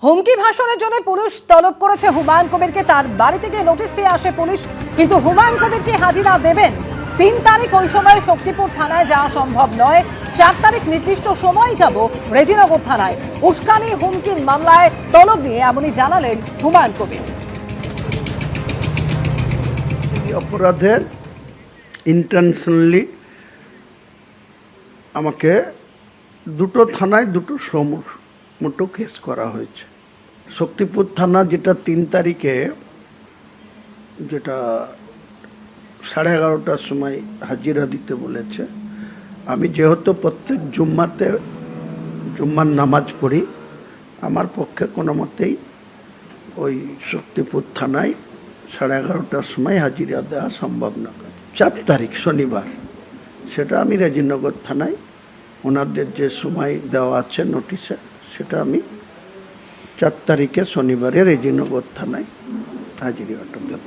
হুমকি ভাষণের জন্য পুলিশ তলব করেছে হুমায়ুন কবিরকে। তার বাড়ি থেকে নোটিশ দিয়ে আসে পুলিশ, কিন্তু হুমায়ুন কবিরকে হাজিরা দেবেন 3 তারিখ। ওই সময় শক্তিপুর থানায় যাওয়া সম্ভব নয়। 4 তারিখ নির্দিষ্ট সময় যাব রেজিনগর থানায়। উস্কানি হুমকির মামলায় তলব নিয়ে এমনই জানালেন হুমায়ুন কবির। অপরাধের ইন্টেনশনালি আমাকে দুটো থানায় দুটো মোটো কেস করা হয়েছে। শক্তিপুর থানা যেটা 3 তারিখে, যেটা 11:30টার সময় হাজিরা দিতে বলেছে। আমি যেহেতু প্রত্যেক জুম্মার নামাজ পড়ি, আমার পক্ষে কোনো মতেই ওই শক্তিপুর থানায় 11:30টার সময় হাজিরা দেওয়া সম্ভব না। 4 তারিখ শনিবার, সেটা আমি রেজিনগর থানায় ওনাদের যে সময় দেওয়া আছে নোটিশে, সেটা আমি 4 তারিখে শনিবারে রেজিনগর থানায় হাজিরা দেব।